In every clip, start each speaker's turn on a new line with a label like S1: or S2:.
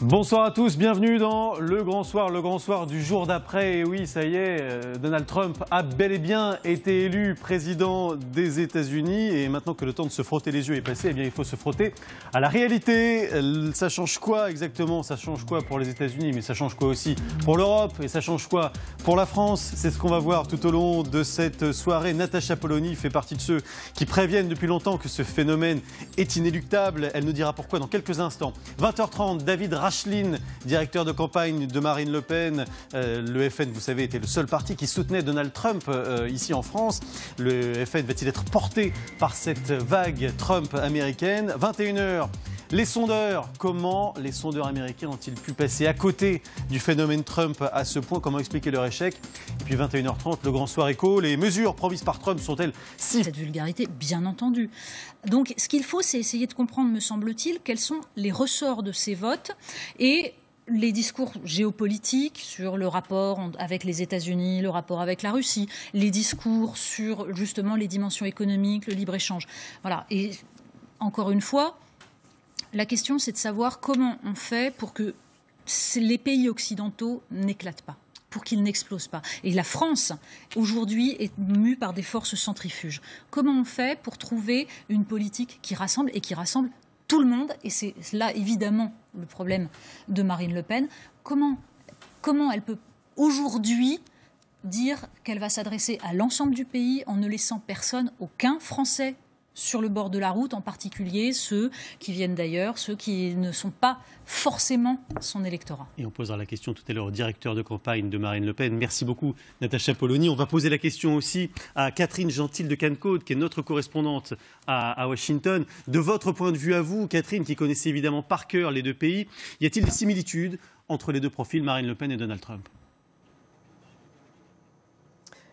S1: Bonsoir à tous, bienvenue dans le grand soir du jour d'après. Et oui, ça y est, Donald Trump a bel et bien été élu président des États-Unis. Et maintenant que le temps de se frotter les yeux est passé, eh bien, il faut se frotter à la réalité. Ça change quoi exactement? Ça change quoi pour les États-Unis? Mais ça change quoi aussi pour l'Europe? Et ça change quoi pour la France? C'est ce qu'on va voir tout au long de cette soirée. Natacha Polony fait partie de ceux qui préviennent depuis longtemps que ce phénomène est inéluctable. Elle nous dira pourquoi dans quelques instants. 20h30, David Racheline, directeur de campagne de Marine Le Pen. Le FN, vous savez, était le seul parti qui soutenait Donald Trump ici en France. Le FN va-t-il être porté par cette vague Trump américaine? 21h, les sondeurs. Comment les sondeurs américains ont-ils pu passer à côté du phénomène Trump à ce point? Comment expliquer leur échec? Et puis 21h30, le grand soir écho. Les mesures promises par Trump sont-elles si...
S2: Cette vulgarité, bien entendu. Donc, ce qu'il faut, c'est essayer de comprendre, me semble-t-il, quels sont les ressorts de ces votes et les discours géopolitiques sur le rapport avec les États-Unis, le rapport avec la Russie, les discours sur, justement, les dimensions économiques, le libre-échange. Voilà. Et encore une fois, la question, c'est de savoir comment on fait pour que les pays occidentaux n'éclatent pas, pour qu'ils n'explosent pas. Et la France, aujourd'hui, est mue par des forces centrifuges. Comment on fait pour trouver une politique qui rassemble et qui rassemble tout le monde? Et c'est là, évidemment, le problème de Marine Le Pen. Comment elle peut aujourd'hui dire qu'elle va s'adresser à l'ensemble du pays en ne laissant personne, aucun Français, sur le bord de la route, en particulier ceux qui viennent d'ailleurs, ceux qui ne sont pas forcément son électorat. Et on posera la question tout à l'heure au directeur de campagne de Marine Le Pen. Merci beaucoup, Natacha Polony. On va poser la question aussi à Catherine Gentil de Cannes-Côte, qui est notre correspondante à Washington. De votre point de vue à vous, Catherine, qui connaissez évidemment par cœur les deux pays, y a-t-il des similitudes entre les deux profils, Marine Le Pen et Donald Trump?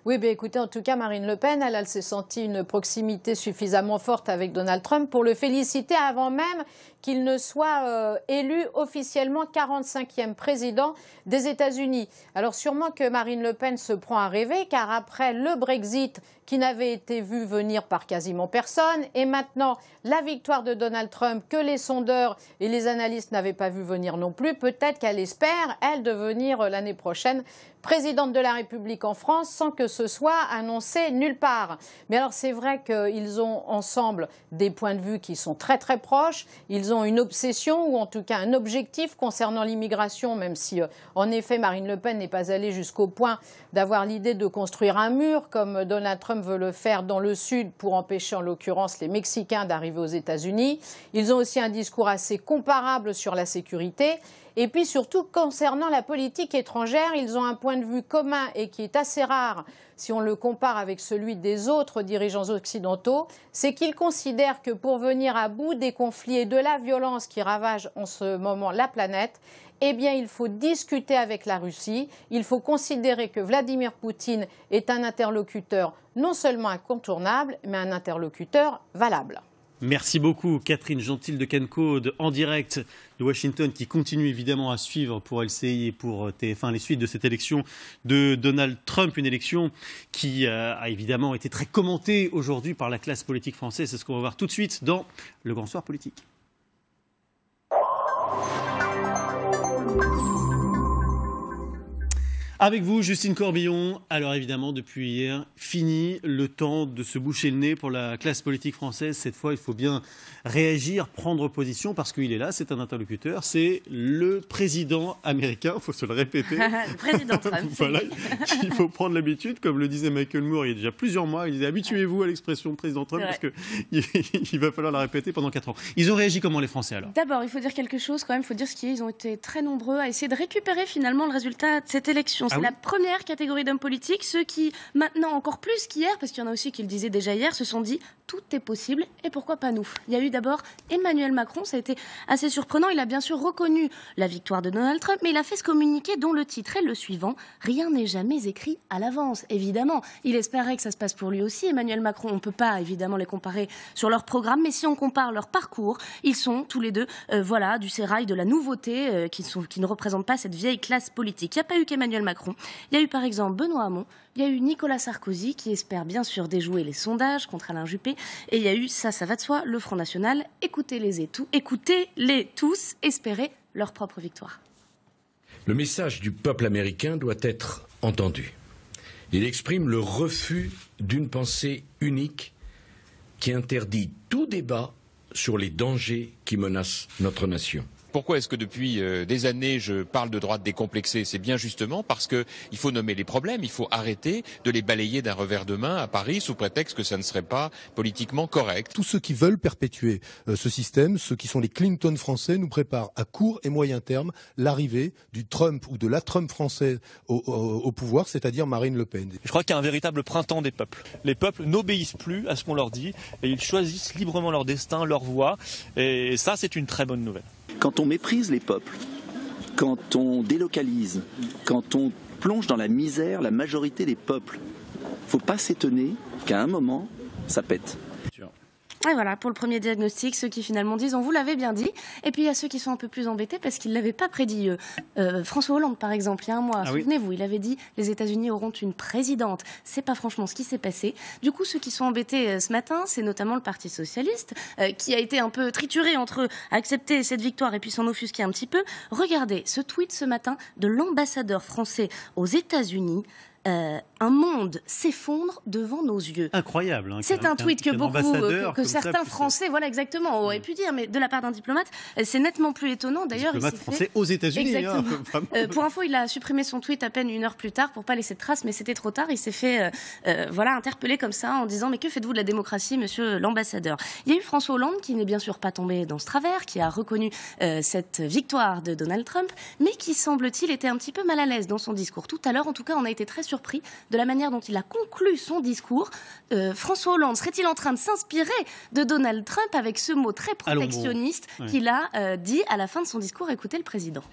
S3: Oui, bien écoutez, en tout cas, Marine Le Pen, elle s'est sentie une proximité suffisamment forte avec Donald Trump pour le féliciter avant même qu'il ne soit élu officiellement 45e président des États-Unis. Alors sûrement que Marine Le Pen se prend à rêver, car après le Brexit, qui n'avait été vu venir par quasiment personne, et maintenant la victoire de Donald Trump, que les sondeurs et les analystes n'avaient pas vu venir non plus, peut-être qu'elle espère, elle, devenir l'année prochaine présidente de la République en France sans que ce soit annoncé nulle part. Mais alors c'est vrai qu'ils ont ensemble des points de vue qui sont très très proches. Ils ont une obsession ou en tout cas un objectif concernant l'immigration, même si en effet Marine Le Pen n'est pas allée jusqu'au point d'avoir l'idée de construire un mur comme Donald Trump veut le faire dans le Sud pour empêcher en l'occurrence les Mexicains d'arriver aux États-Unis. Ils ont aussi un discours assez comparable sur la sécurité. Et puis surtout, concernant la politique étrangère, ils ont un point de vue commun et qui est assez rare si on le compare avec celui des autres dirigeants occidentaux, c'est qu'ils considèrent que pour venir à bout des conflits et de la violence qui ravagent en ce moment la planète, eh bien, il faut discuter avec la Russie. Il faut considérer que Vladimir Poutine est un interlocuteur non seulement incontournable, mais un interlocuteur valable.
S1: Merci beaucoup, Catherine Gentil de Cannes-Côte, en direct de Washington, qui continue évidemment à suivre pour LCI et pour TF1 les suites de cette élection de Donald Trump, une élection qui a évidemment été très commentée aujourd'hui par la classe politique française. C'est ce qu'on va voir tout de suite dans le Grand Soir politique. Avec vous, Justine Corbillon. Alors évidemment, depuis hier, fini le temps de se boucher le nez pour la classe politique française. Cette fois, il faut bien réagir, prendre position, parce qu'il est là, c'est un interlocuteur, c'est le président américain, il faut se le répéter.
S4: Le président Trump.
S1: Voilà, il faut prendre l'habitude, comme le disait Michael Moore il y a déjà plusieurs mois, il disait habituez-vous à l'expression président Trump, parce qu'il va falloir la répéter pendant 4 ans. Ils ont réagi comment les Français alors?
S4: D'abord, il faut dire quelque chose quand même, il faut dire ce qui est, ils ont été très nombreux à essayer de récupérer finalement le résultat de cette élection. C'est la première catégorie d'hommes politiques, ceux qui, maintenant encore plus qu'hier, parce qu'il y en a aussi qui le disaient déjà hier, se sont dit tout est possible et pourquoi pas nous. Il y a eu d'abord Emmanuel Macron, ça a été assez surprenant, il a bien sûr reconnu la victoire de Donald Trump, mais il a fait ce communiqué dont le titre est le suivant: rien n'est jamais écrit à l'avance. Évidemment, il espérait que ça se passe pour lui aussi, Emmanuel Macron, on ne peut pas évidemment les comparer sur leur programme, mais si on compare leur parcours, ils sont tous les deux du sérail de la nouveauté, qui ne représentent pas cette vieille classe politique. Il n'y a pas eu qu'Emmanuel Macron, il y a eu par exemple Benoît Hamon, il y a eu Nicolas Sarkozy qui espère bien sûr déjouer les sondages contre Alain Juppé, et il y a eu, ça va de soi, le Front National. Écoutez-les tous, espérez leur propre victoire.
S5: Le message du peuple américain doit être entendu. Il exprime le refus d'une pensée unique qui interdit tout débat sur les dangers qui menacent notre nation.
S6: Pourquoi est-ce que depuis des années je parle de droite décomplexée? C'est bien justement parce qu'il faut nommer les problèmes, il faut arrêter de les balayer d'un revers de main à Paris sous prétexte que ça ne serait pas politiquement correct.
S7: Tous ceux qui veulent perpétuer ce système, ceux qui sont les Clinton français, nous préparent à court et moyen terme l'arrivée du Trump ou de la Trump français au pouvoir, c'est-à-dire Marine Le Pen.
S8: Je crois qu'il y a un véritable printemps des peuples. Les peuples n'obéissent plus à ce qu'on leur dit et ils choisissent librement leur destin, leur voie. Et ça, c'est une très bonne nouvelle.
S9: Quand on méprise les peuples, quand on délocalise, quand on plonge dans la misère la majorité des peuples, il ne faut pas s'étonner qu'à un moment, ça pète.
S4: Et voilà, pour le premier diagnostic, ceux qui finalement disent on vous l'avait bien dit. Et puis il y a ceux qui sont un peu plus embêtés parce qu'ils ne l'avaient pas prédit. François Hollande, par exemple, il y a un mois, souvenez-vous, il avait dit les États-Unis auront une présidente. C'est pas franchement ce qui s'est passé. Du coup, ceux qui sont embêtés ce matin, c'est notamment le Parti socialiste qui a été un peu trituré entre accepter cette victoire et puis s'en offusquer un petit peu. Regardez ce tweet ce matin de l'ambassadeur français aux États-Unis. Un monde s'effondre devant nos yeux.
S1: Incroyable. Hein,
S4: c'est un tweet que certains Français, voilà exactement, auraient pu dire, mais de la part d'un diplomate, c'est nettement plus étonnant. D'ailleurs,
S1: diplomate français aux États-Unis.
S4: Hein, pour info, il a supprimé son tweet à peine 1 heure plus tard pour pas laisser de traces, mais c'était trop tard. Il s'est fait interpeller comme ça en disant mais que faites-vous de la démocratie, monsieur l'ambassadeur? Il y a eu François Hollande qui n'est bien sûr pas tombé dans ce travers, qui a reconnu cette victoire de Donald Trump, mais qui semble-t-il était un petit peu mal à l'aise dans son discours tout à l'heure. En tout cas, on a été très surpris de la manière dont il a conclu son discours. François Hollande serait-il en train de s'inspirer de Donald Trump avec ce mot très protectionniste qu'il a dit à la fin de son discours? Écoutez le président.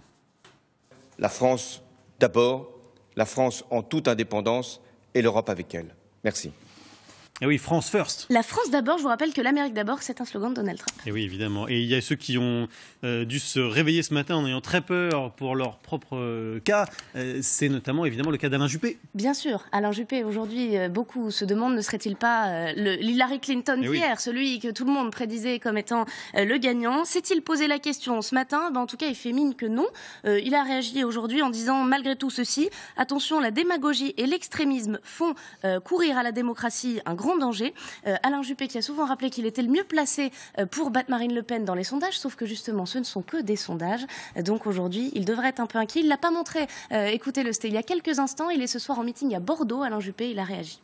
S10: La France d'abord, la France en toute indépendance et l'Europe avec elle. Merci.
S1: Et oui, France first.
S4: La France d'abord, je vous rappelle que l'Amérique d'abord, c'est un slogan de Donald Trump.
S1: Et oui, évidemment. Et il y a ceux qui ont dû se réveiller ce matin en ayant très peur pour leur propre cas. C'est notamment, évidemment, le cas d'Alain Juppé.
S4: Bien sûr. Alain Juppé, aujourd'hui, beaucoup se demandent, ne serait-il pas Hillary Clinton d'hier, celui que tout le monde prédisait comme étant le gagnant? S'est-il posé la question ce matin? En tout cas, il fait mine que non. Il a réagi aujourd'hui en disant, malgré tout ceci, attention, la démagogie et l'extrémisme font courir à la démocratie un grand danger. Alain Juppé qui a souvent rappelé qu'il était le mieux placé pour battre Marine Le Pen dans les sondages, sauf que justement ce ne sont que des sondages. Donc aujourd'hui, il devrait être un peu inquiet. Il ne l'a pas montré. Écoutez-le, c'était il y a quelques instants. Il est ce soir en meeting à Bordeaux. Alain Juppé, il a réagi.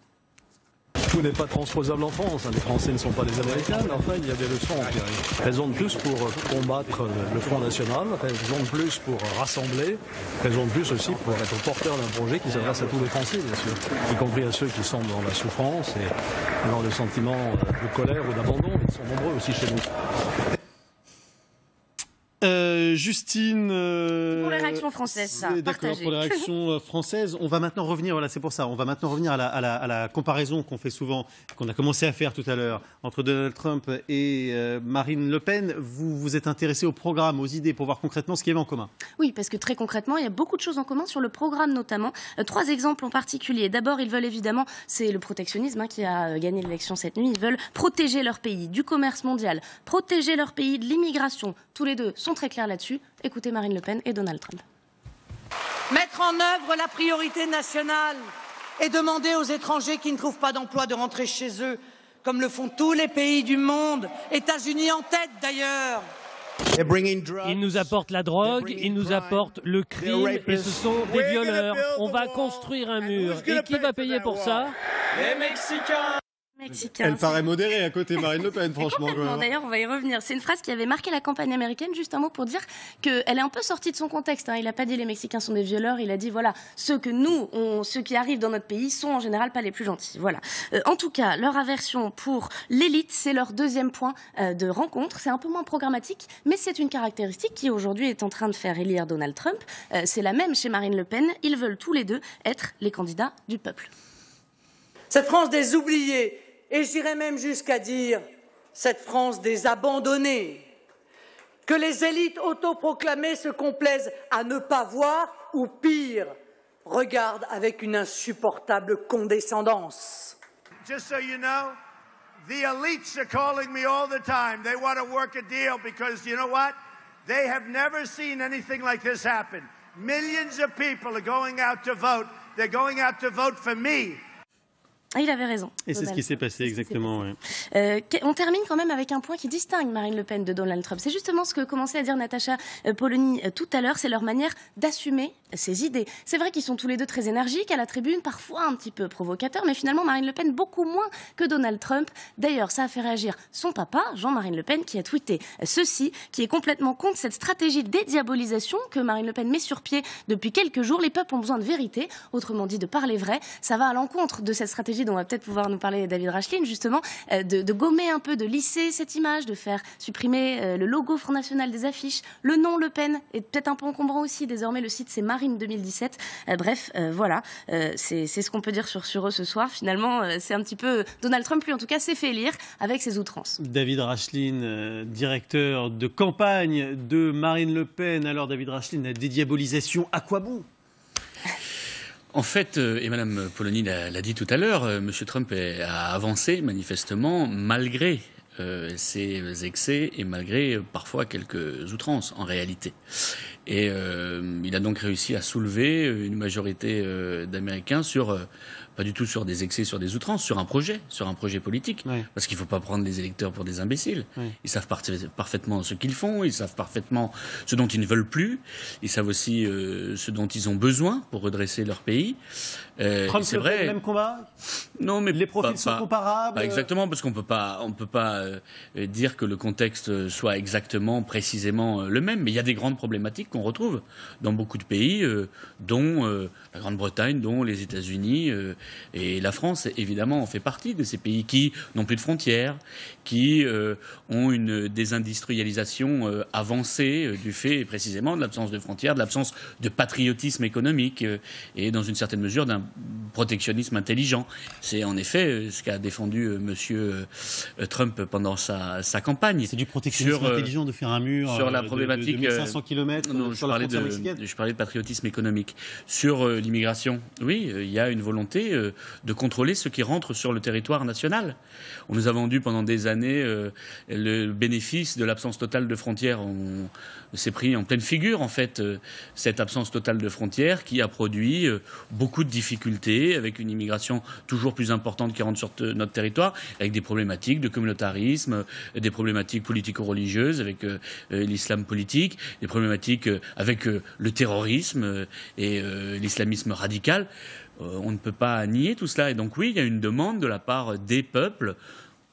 S11: Tout n'est pas transposable en France. Les Français ne sont pas des Américains, mais enfin, il y a des leçons empiriques. Raison de plus pour combattre le Front National, raison de plus pour rassembler, raison de plus aussi pour être porteur d'un projet qui s'adresse à tous les Français, bien sûr, y compris à ceux qui sont dans la souffrance et dans le sentiment de colère ou d'abandon. Ils sont nombreux aussi chez nous.
S1: Justine.
S4: Pour les réactions françaises, ça.
S1: D'accord, pour les réactions françaises. On va maintenant revenir, voilà, c'est pour ça, on va maintenant revenir à la comparaison qu'on fait souvent, qu'on a commencé à faire tout à l'heure, entre Donald Trump et Marine Le Pen. Vous vous êtes intéressé au programme, aux idées, pour voir concrètement ce qu'il y avait en commun.
S4: Oui, parce que très concrètement, il y a beaucoup de choses en commun sur le programme notamment. 3 exemples en particulier. D'abord, ils veulent évidemment, c'est le protectionnisme qui a gagné l'élection cette nuit, ils veulent protéger leur pays du commerce mondial, protéger leur pays de l'immigration. Tous les deux sont très clairs là-dessus. Écoutez Marine Le Pen et Donald Trump.
S12: Mettre en œuvre la priorité nationale et demander aux étrangers qui ne trouvent pas d'emploi de rentrer chez eux, comme le font tous les pays du monde, États-Unis en tête d'ailleurs.
S13: Ils nous apportent la drogue, ils nous apportent le crime et ce sont des violeurs. On va construire un mur. Et qui va payer pour ça?
S12: Les Mexicains.
S1: Elle paraît modérée à côté Marine Le Pen, franchement.
S4: D'ailleurs, on va y revenir. C'est une phrase qui avait marqué la campagne américaine. Juste un mot pour dire qu'elle est un peu sortie de son contexte. Il n'a pas dit les Mexicains sont des violeurs. Il a dit voilà, ceux qui arrivent dans notre pays sont en général pas les plus gentils. Voilà. En tout cas, leur aversion pour l'élite, c'est leur deuxième point de rencontre. C'est un peu moins programmatique, mais c'est une caractéristique qui aujourd'hui est en train de faire élire Donald Trump. C'est la même chez Marine Le Pen. Ils veulent tous les deux être les candidats du peuple.
S12: Cette France des oubliés. Et j'irais même jusqu'à dire cette France des abandonnés, que les élites autoproclamées se complaisent à ne pas voir ou pire, regardent avec une insupportable condescendance.
S14: Just so you know, the elites are calling me all the time. They want to work a deal because you know what? They have never seen anything like this happen. Millions of people are going out to vote. They're going out to vote for me.
S4: Ah, il avait raison.
S1: Et c'est ce qui s'est passé, exactement. Ouais.
S4: On termine quand même avec un point qui distingue Marine Le Pen de Donald Trump. C'est justement ce que commençait à dire Natacha Polony tout à l'heure, c'est leur manière d'assumer ses idées. C'est vrai qu'ils sont tous les deux très énergiques à la tribune, parfois un petit peu provocateurs, mais finalement Marine Le Pen beaucoup moins que Donald Trump. D'ailleurs, ça a fait réagir son papa, Jean-Marie Le Pen, qui a tweeté ceci, qui est complètement contre cette stratégie de dédiabolisation que Marine Le Pen met sur pied depuis quelques jours. Les peuples ont besoin de vérité, autrement dit de parler vrai. Ça va à l'encontre de cette stratégie dont va peut-être pouvoir nous parler David Rachlin, justement, de gommer un peu, de lisser cette image, de faire supprimer le logo Front National des affiches, le nom Le Pen est peut-être un peu encombrant aussi. Désormais, le site, c'est Marine 2017. Bref, voilà, c'est ce qu'on peut dire sur eux ce soir. Finalement, c'est un petit peu... Donald Trump, lui, en tout cas, s'est fait élire avec ses outrances.
S1: David Rachlin, directeur de campagne de Marine Le Pen. Alors, David Rachlin, la dédiabolisation, à quoi bon ?
S15: En fait, et Mme Polony l'a dit tout à l'heure, M. Trump a avancé manifestement malgré ses excès et malgré parfois quelques outrances en réalité. Et il a donc réussi à soulever une majorité d'Américains sur... pas du tout sur des excès, sur des outrances, sur un projet politique. Oui. Parce qu'il ne faut pas prendre les électeurs pour des imbéciles. Oui. Ils savent parfaitement ce qu'ils font, ils savent parfaitement ce dont ils ne veulent plus, ils savent aussi ce dont ils ont besoin pour redresser leur pays.
S1: Trump, c'est vrai. Le même combat ?
S15: Non, mais
S1: les profils sont comparables.
S15: Pas exactement, parce qu'on peut pas dire que le contexte soit exactement, précisément le même. Mais il y a des grandes problématiques qu'on retrouve dans beaucoup de pays, dont la Grande-Bretagne, dont les États-Unis. Et la France, évidemment, en fait partie de ces pays qui n'ont plus de frontières, qui ont une désindustrialisation avancée du fait précisément de l'absence de frontières, de l'absence de patriotisme économique et dans une certaine mesure d'un protectionnisme intelligent. C'est en effet ce qu'a défendu M. Trump pendant sa campagne.
S1: C'est du protectionnisme intelligent de faire un mur
S15: sur la problématique
S1: de 1500 km
S15: non,
S1: sur la frontière mexicaine.
S15: Je parlais de patriotisme économique. Sur l'immigration, oui, il y a une volonté de contrôler ce qui rentre sur le territoire national. On nous a vendu pendant des années le bénéfice de l'absence totale de frontières. On s'est pris en pleine figure, en fait, cette absence totale de frontières qui a produit beaucoup de difficultés, avec une immigration toujours plus importante qui rentre sur notre territoire, avec des problématiques de communautarisme, des problématiques politico-religieuses, avec l'islam politique, des problématiques avec le terrorisme et l'islamisme radical. On ne peut pas nier tout cela. Et donc oui, il y a une demande de la part des peuples,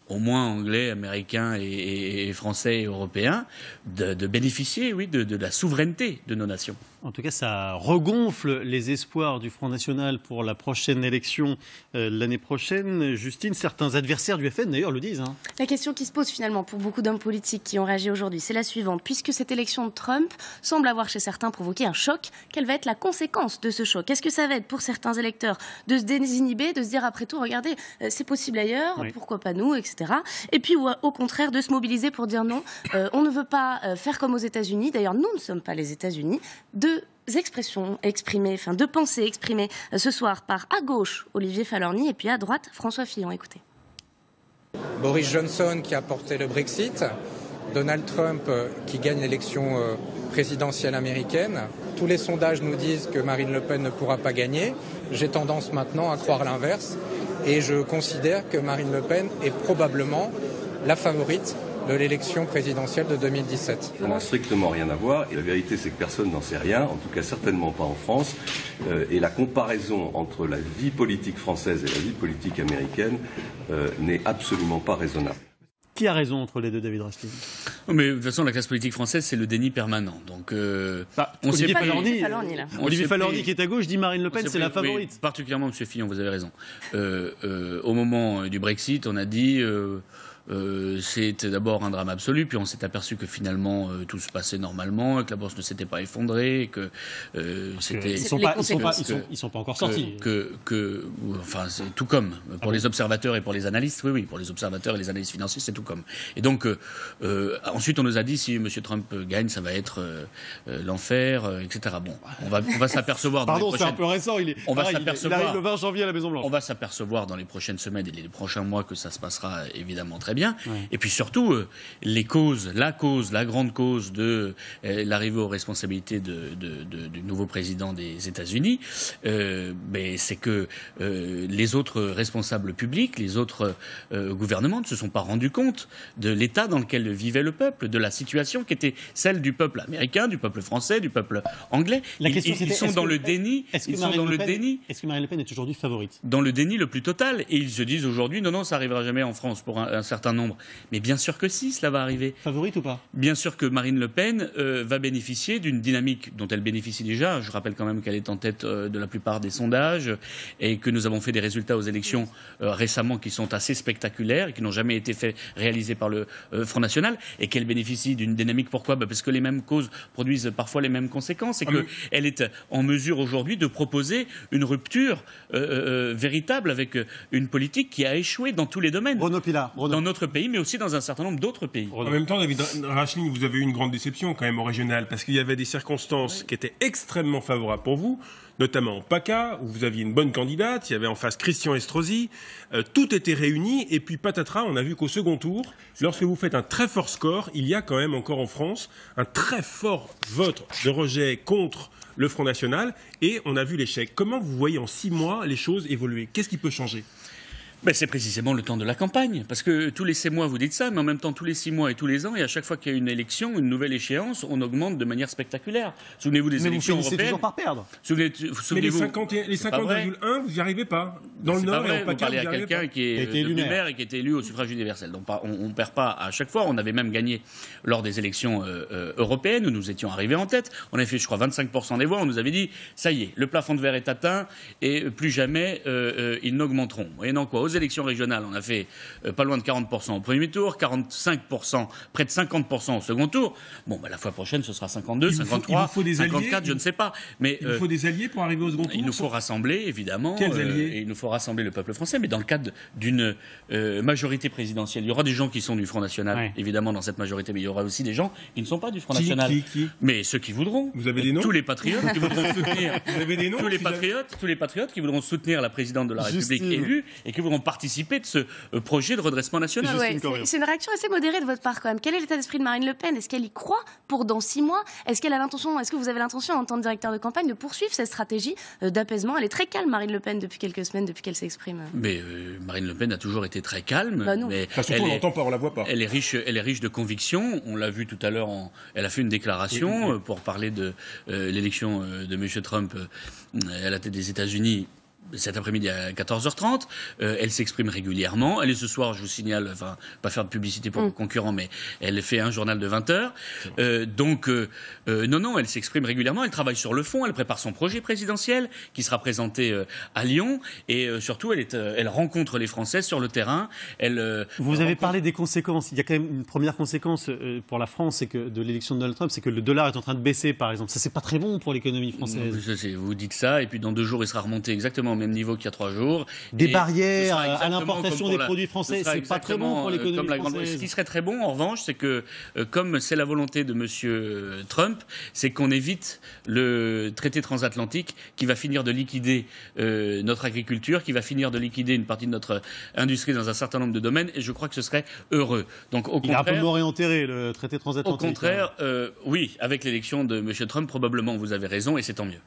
S15: au moins anglais, américains et français et européens, de bénéficier, oui, de la souveraineté de nos nations.
S1: En tout cas, ça regonfle les espoirs du Front National pour la prochaine élection l'année prochaine. Justine, certains adversaires du FN, d'ailleurs, le disent.
S4: La question qui se pose finalement pour beaucoup d'hommes politiques qui ont réagi aujourd'hui, c'est la suivante. Puisque cette élection de Trump semble avoir chez certains provoqué un choc, quelle va être la conséquence de ce choc ? Est-ce que ça va être pour certains électeurs de se désinhiber, de se dire après tout, regardez, c'est possible ailleurs, oui. Pourquoi pas nous, etc. Et puis au contraire de se mobiliser pour dire non, on ne veut pas faire comme aux États-Unis. D'ailleurs, nous ne sommes pas les États-Unis. De pensées exprimées ce soir par à gauche Olivier Falorni et puis à droite François Fillon. Écoutez.
S16: Boris Johnson qui a porté le Brexit, Donald Trump qui gagne l'élection présidentielle américaine. Tous les sondages nous disent que Marine Le Pen ne pourra pas gagner. J'ai tendance maintenant à croire l'inverse et je considère que Marine Le Pen est probablement la favorite de l'élection présidentielle de 2017.
S17: Ça n'a strictement rien à voir et la vérité c'est que personne n'en sait rien, en tout cas certainement pas en France, et la comparaison entre la vie politique française et la vie politique américaine n'est absolument pas raisonnable.
S1: Qui a raison entre les deux, David Rachlin ?
S15: Mais de toute façon, la classe politique française, c'est le déni permanent. Donc, on
S1: Olivier
S15: sait
S1: Falorni, Olivier Falorni qui est à gauche dit Marine Le Pen, c'est la favorite.
S15: Oui, particulièrement M. Fillon, vous avez raison. Au moment du Brexit, on a dit... c'était d'abord un drame absolu, puis on s'est aperçu que finalement tout se passait normalement, que la bourse ne s'était pas effondrée, que c'était...
S1: Ils sont pas encore sortis.
S15: Enfin, c'est tout comme. Pour les observateurs et pour les analystes, oui, pour les observateurs et les analystes financiers, c'est tout comme. Et donc, ensuite, on nous a dit, si M. Trump gagne, ça va être l'enfer, etc. Bon, on va s'apercevoir dans les prochaines...
S1: Pardon, c'est un peu récent, il arrive le 20 janvier à la Maison-Blanche.
S15: On va s'apercevoir dans les prochaines semaines et les prochains mois que ça se passera évidemment très bien. bien. Ouais. Et puis surtout, la grande cause de l'arrivée aux responsabilités du nouveau président des États-Unis, c'est que les autres responsables publics, les autres gouvernements ne se sont pas rendus compte de l'état dans lequel vivait le peuple, de la situation qui était celle du peuple américain, du peuple français, du peuple anglais. Ils sont dans le déni. Est-ce que
S1: Marine Le Pen est aujourd'hui favorite?
S15: Dans le déni le plus total. Et ils se disent aujourd'hui, non, ça n'arrivera jamais en France pour un certain nombre. Mais bien sûr que si, cela va arriver.
S1: Favorite ou pas?
S15: Bien sûr que Marine Le Pen va bénéficier d'une dynamique dont elle bénéficie déjà. Je rappelle quand même qu'elle est en tête de la plupart des sondages et que nous avons fait des résultats aux élections récemment qui sont assez spectaculaires et qui n'ont jamais été réalisés par le Front National, et qu'elle bénéficie d'une dynamique. Pourquoi? Parce que les mêmes causes produisent parfois les mêmes conséquences et qu'elle est en mesure aujourd'hui de proposer une rupture véritable avec une politique qui a échoué dans tous les domaines. Dans notre pays, mais aussi dans un certain nombre d'autres pays.
S18: En même temps, David Rachline, vous avez eu une grande déception quand même au régional, parce qu'il y avait des circonstances qui étaient extrêmement favorables pour vous, notamment en PACA, où vous aviez une bonne candidate, il y avait en face Christian Estrosi, tout était réuni, et puis patatras, on a vu qu'au second tour, lorsque vous faites un très fort score, il y a quand même encore en France un très fort vote de rejet contre le Front National, et on a vu l'échec. Comment vous voyez en 6 mois les choses évoluer? Qu'est-ce qui peut changer?
S15: C'est précisément le temps de la campagne. Parce que tous les 6 mois, vous dites ça, mais en même temps, tous les 6 mois et tous les ans, et à chaque fois qu'il y a une élection, une nouvelle échéance, on augmente de manière spectaculaire. Souvenez-vous des élections européennes.
S1: Mais vous finissez toujours par perdre.
S18: Mais les 50,1, vous n'y arrivez pas. Dans le Nord et en PACA,
S15: vous parlez à quelqu'un qui est devenu maire et qui était élu au suffrage universel. Donc on ne perd pas à chaque fois. On avait même gagné lors des élections européennes, où nous étions arrivés en tête. On avait fait, je crois, 25% des voix. On nous avait dit, ça y est, le plafond de verre est atteint et plus jamais ils n'augmenteront. Et non, quoi. Aux élections régionales, on a fait pas loin de 40% au premier tour, 45%, près de 50% au second tour. La fois prochaine, ce sera 52, 53, 54, je ne sais pas. Mais
S18: il vous faut des alliés pour arriver au second tour?
S15: Il nous faut rassembler, évidemment.
S18: Quels alliés?
S15: Et il nous faut rassembler le peuple français, mais dans le cadre d'une majorité présidentielle. Il y aura des gens qui sont du Front National, évidemment, dans cette majorité, mais il y aura aussi des gens qui ne sont pas du Front National.
S18: Qui
S15: Mais ceux qui voudront.
S18: Vous avez des noms?
S15: Tous les patriotes qui voudront soutenir.
S18: Vous avez des noms?
S15: Tous les patriotes qui voudront soutenir la présidente de la République élue et qui voudront participer de ce projet de redressement national.
S4: C'est une réaction assez modérée de votre part quand même. Quel est l'état d'esprit de Marine Le Pen? Est-ce qu'elle y croit pour dans 6 mois? Est-ce que vous avez l'intention, en tant que directeur de campagne, de poursuivre cette stratégie d'apaisement? Elle est très calme, Marine Le Pen, depuis quelques semaines, depuis qu'elle s'exprime.
S15: Mais Marine Le Pen a toujours été très calme.
S18: Mais surtout, on l'entend pas, on la voit pas.
S15: Elle est riche de convictions. On l'a vu tout à l'heure. Elle a fait une déclaration pour parler de l'élection de M. Trump à la tête des États-Unis. Cet après-midi à 14h30, elle s'exprime régulièrement. Elle est ce soir, je vous signale, pas faire de publicité pour le concurrent, mais elle fait un journal de 20h. Non, elle s'exprime régulièrement. Elle travaille sur le fond. Elle prépare son projet présidentiel qui sera présenté à Lyon. Et surtout, elle rencontre les Français sur le terrain.
S1: Vous avez parlé des conséquences. Il y a quand même une première conséquence pour la France, de l'élection de Donald Trump, c'est que le dollar est en train de baisser, par exemple. Ça, c'est pas très bon pour l'économie française.
S15: Vous dites ça, et puis dans 2 jours, il sera remonté exactement au même niveau qu'il y a 3 jours.
S1: Des barrières à l'importation des produits français, c'est pas très bon pour l'économie française.
S15: Ce qui serait très bon, en revanche, c'est que, comme c'est la volonté de M. Trump, c'est qu'on évite le traité transatlantique qui va finir de liquider notre agriculture, qui va finir de liquider une partie de notre industrie dans un certain nombre de domaines, et je crois que ce serait heureux. Donc,
S1: il est un peu mort et enterré, le traité transatlantique.
S15: Au contraire, oui, avec l'élection de M. Trump, probablement, vous avez raison, et c'est tant mieux.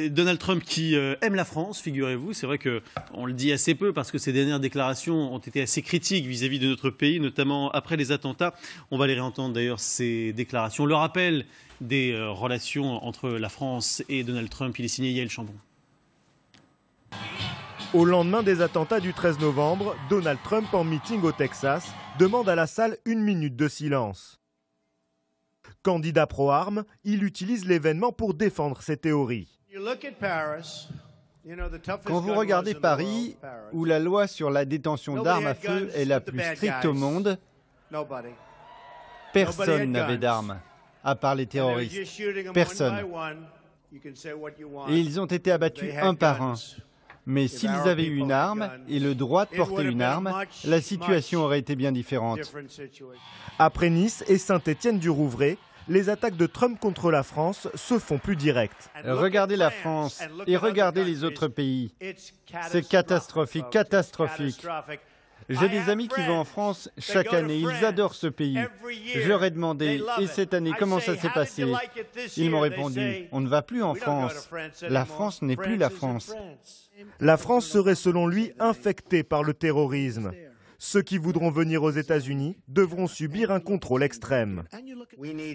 S1: Donald Trump qui aime la France, figurez-vous, c'est vrai qu'on le dit assez peu parce que ses dernières déclarations ont été assez critiques vis-à-vis de notre pays, notamment après les attentats. On va les réentendre d'ailleurs, ces déclarations. Le rappel des relations entre la France et Donald Trump, il est signé Yael Chambon.
S19: Au lendemain des attentats du 13 novembre, Donald Trump, en meeting au Texas, demande à la salle 1 minute de silence. Candidat pro-armes, il utilise l'événement pour défendre ses théories.
S20: Quand vous regardez Paris, où la loi sur la détention d'armes à feu est la plus stricte au monde, personne n'avait d'armes, à part les terroristes. Personne. Et ils ont été abattus un par un. Mais s'ils avaient eu une arme et le droit de porter une arme, la situation aurait été bien différente.
S19: Après Nice et Saint-Étienne-du-Rouvray, les attaques de Trump contre la France se font plus directes.
S20: Regardez la France et regardez les autres pays. C'est catastrophique, catastrophique. J'ai des amis qui vont en France chaque année. Ils adorent ce pays. Je leur ai demandé, et cette année, comment ça s'est passé? Ils m'ont répondu, on ne va plus en France. La France n'est plus la France.
S19: La France serait selon lui infectée par le terrorisme. Ceux qui voudront venir aux États-Unis devront subir un contrôle extrême.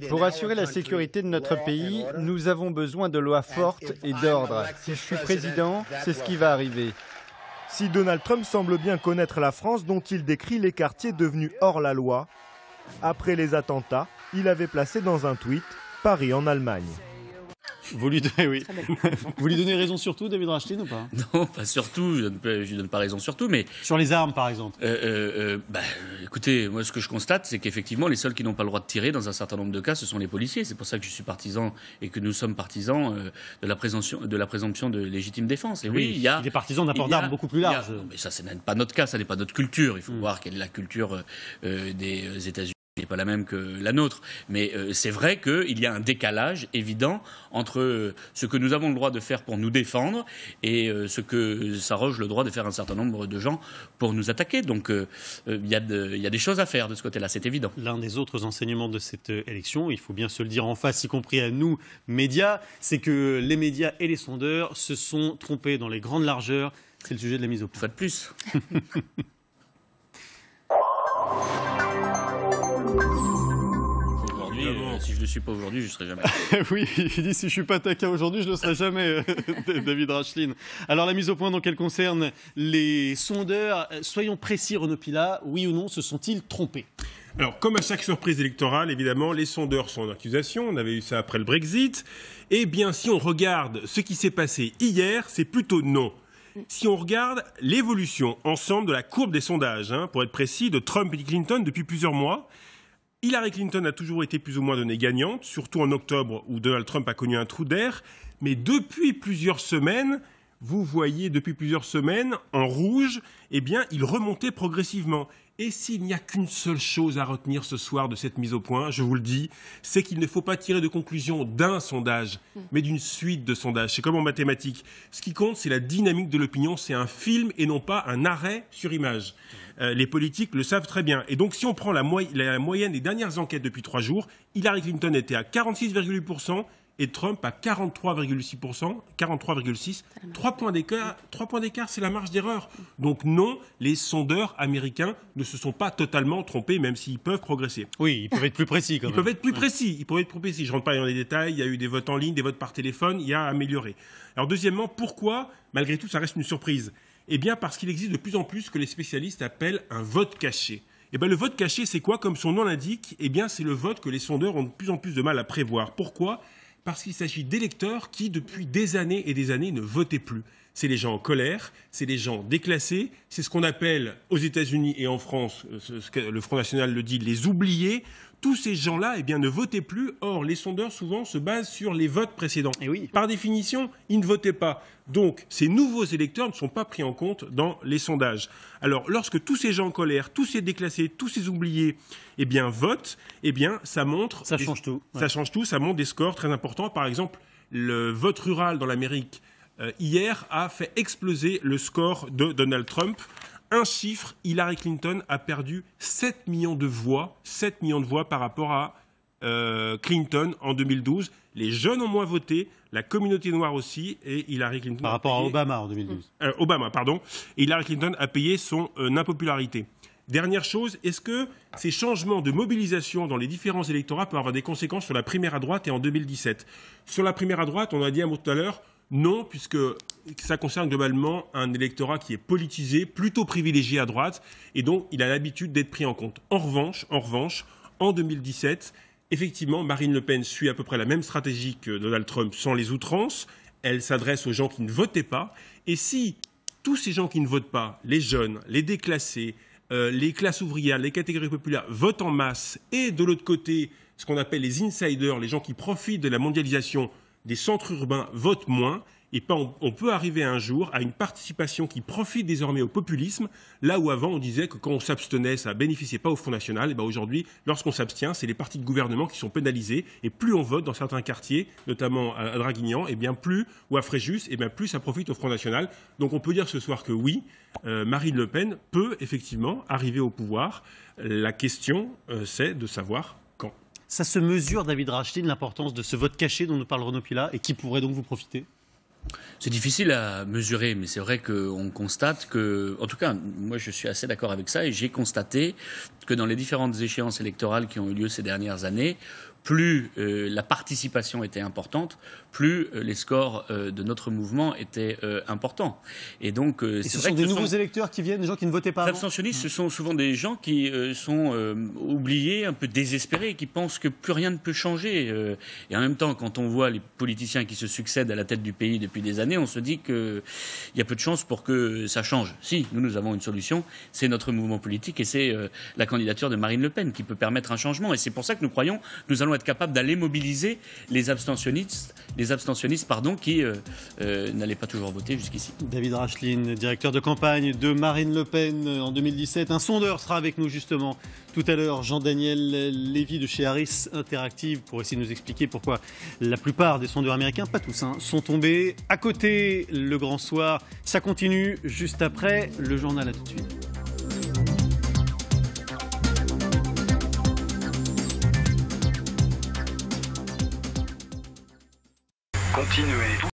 S20: Pour assurer la sécurité de notre pays, nous avons besoin de lois fortes et d'ordre. Si je suis président, c'est ce qui va arriver.
S19: Si Donald Trump semble bien connaître la France dont il décrit les quartiers devenus hors la loi, après les attentats, il avait placé dans un tweet « Paris en Allemagne ».
S1: Vous lui donnez raison sur tout, David Rachlin, ou pas?
S15: Non, pas surtout, je ne donne pas raison sur tout, mais...
S1: Sur les armes, par exemple?
S15: Écoutez, moi, ce que je constate, c'est qu'effectivement, les seuls qui n'ont pas le droit de tirer, dans un certain nombre de cas, ce sont les policiers. C'est pour ça que je suis partisan, et que nous sommes partisans de la présomption de légitime défense. Et oui, il
S1: est partisan d'un port d'armes beaucoup plus large.
S15: Mais ça, ce n'est pas notre cas, ça n'est pas notre culture. Il faut voir quelle est la culture des États-Unis. n'est pas la même que la nôtre. Mais c'est vrai qu'il y a un décalage évident entre ce que nous avons le droit de faire pour nous défendre et ce que s'arroge le droit de faire un certain nombre de gens pour nous attaquer. Donc il y a des choses à faire de ce côté-là, c'est évident.
S1: L'un des autres enseignements de cette élection, il faut bien se le dire en face, y compris à nous, médias, c'est que les médias et les sondeurs se sont trompés dans les grandes largeurs. C'est le sujet de la mise au point.
S15: Pas de plus. Si je ne le suis pas aujourd'hui, je ne serai jamais.
S1: Oui, il dit si je ne suis pas taquin aujourd'hui, je ne le serai jamais, David Rachlin. Alors la mise au point donc elle concerne les sondeurs. Soyons précis, Renaud Pilat, oui ou non, se sont-ils trompés?
S18: Alors, comme à chaque surprise électorale, évidemment, les sondeurs sont en accusation. On avait eu ça après le Brexit. Eh bien, si on regarde ce qui s'est passé hier, c'est plutôt non. Si on regarde l'évolution ensemble de la courbe des sondages, pour être précis, de Trump et de Clinton depuis plusieurs mois, Hillary Clinton a toujours été plus ou moins donnée gagnante, surtout en octobre où Donald Trump a connu un trou d'air. Mais depuis plusieurs semaines, vous voyez depuis plusieurs semaines, en rouge, eh bien, il remontait progressivement. Et s'il n'y a qu'une seule chose à retenir ce soir de cette mise au point, je vous le dis, c'est qu'il ne faut pas tirer de conclusion d'un sondage, mais d'une suite de sondages. C'est comme en mathématiques. Ce qui compte, c'est la dynamique de l'opinion. C'est un film et non pas un arrêt sur image. Les politiques le savent très bien. Et donc, si on prend la moyenne des dernières enquêtes depuis 3 jours, Hillary Clinton était à 46,8%. Et Trump à 43,6%, 43,6%. 3 points d'écart, c'est la marge d'erreur. Donc non, les sondeurs américains ne se sont pas totalement trompés, même s'ils peuvent progresser.
S1: Oui, ils peuvent être plus précis quand même.
S18: Ils peuvent être plus précis. Je ne rentre pas dans les détails. Il y a eu des votes en ligne, des votes par téléphone. Il y a à améliorer. Alors deuxièmement, pourquoi, malgré tout, ça reste une surprise? Eh bien, parce qu'il existe de plus en plus ce que les spécialistes appellent un vote caché. Eh bien, le vote caché, c'est quoi? Comme son nom l'indique, eh bien, c'est le vote que les sondeurs ont de plus en plus de mal à prévoir. Pourquoi? Parce qu'il s'agit d'électeurs qui, depuis des années et des années, ne votaient plus. C'est les gens en colère, c'est les gens déclassés, c'est ce qu'on appelle aux États-Unis et en France, ce que le Front National le dit, les oubliés. Tous ces gens-là eh bien, ne votaient plus. Or, les sondeurs, souvent, se basent sur les votes précédents.
S1: Et oui.
S18: Par définition, ils ne votaient pas. Donc, ces nouveaux électeurs ne sont pas pris en compte dans les sondages. Alors, lorsque tous ces gens en colère, tous ces déclassés, tous ces oubliés, eh bien, votent, eh bien, ça montre...
S1: Ça change tout.
S18: Ça change tout, ça montre des scores très importants. Par exemple, le vote rural dans l'Amérique, hier, a fait exploser le score de Donald Trump. Un chiffre, Hillary Clinton a perdu 7 millions de voix par rapport à Clinton en 2012. Les jeunes ont moins voté, la communauté noire aussi, et Hillary Clinton...
S1: Par rapport à Obama en 2012.
S18: Et Hillary Clinton a payé son impopularité. Dernière chose, est-ce que ces changements de mobilisation dans les différents électorats peuvent avoir des conséquences sur la primaire à droite et en 2017 ? Sur la primaire à droite, on a dit un mot tout à l'heure, non, puisque ça concerne globalement un électorat qui est politisé, plutôt privilégié à droite, et donc il a l'habitude d'être pris en compte. En revanche, en 2017, effectivement, Marine Le Pen suit à peu près la même stratégie que Donald Trump sans les outrances. Elle s'adresse aux gens qui ne votaient pas. Et si tous ces gens qui ne votent pas, les jeunes, les déclassés, les classes ouvrières, les catégories populaires, votent en masse, et de l'autre côté, ce qu'on appelle les insiders, les gens qui profitent de la mondialisation, des centres urbains votent moins, Et on peut arriver un jour à une participation qui profite désormais au populisme, là où avant on disait que quand on s'abstenait, ça ne bénéficiait pas au Front National. Et aujourd'hui, lorsqu'on s'abstient, c'est les partis de gouvernement qui sont pénalisés. Et plus on vote dans certains quartiers, notamment à Draguignan, et bien plus, ou à Fréjus, et bien plus ça profite au Front National. Donc on peut dire ce soir que oui, Marine Le Pen peut effectivement arriver au pouvoir. La question, c'est de savoir quand.
S1: Ça se mesure, David Rachlin, l'importance de ce vote caché dont nous parle Renaud Pilat et qui pourrait donc vous profiter?
S15: C'est difficile à mesurer, mais c'est vrai qu'on constate que, en tout cas, moi je suis assez d'accord avec ça, et j'ai constaté que dans les différentes échéances électorales qui ont eu lieu ces dernières années, plus la participation était importante, plus les scores de notre mouvement étaient importants. Et donc,
S1: ce sont des nouveaux électeurs qui viennent, des gens qui ne votaient pas avant.
S15: Les abstentionnistes, ce sont souvent des gens qui sont oubliés, un peu désespérés, qui pensent que plus rien ne peut changer. Et en même temps, quand on voit les politiciens qui se succèdent à la tête du pays depuis des années, on se dit qu'il y a peu de chances pour que ça change. Si, nous avons une solution, c'est notre mouvement politique et c'est la candidature de Marine Le Pen qui peut permettre un changement. Et c'est pour ça que nous croyons que nous allons être capables d'aller mobiliser les abstentionnistes qui n'allaient pas toujours voter jusqu'ici.
S1: David Rachlin, directeur de campagne de Marine Le Pen en 2017. Un sondeur sera avec nous justement tout à l'heure, Jean-Daniel Lévy de chez Harris Interactive, pour essayer de nous expliquer pourquoi la plupart des sondeurs américains, pas tous, sont tombés. À côté, le grand soir, ça continue juste après le journal. À tout de suite.
S21: Continuez.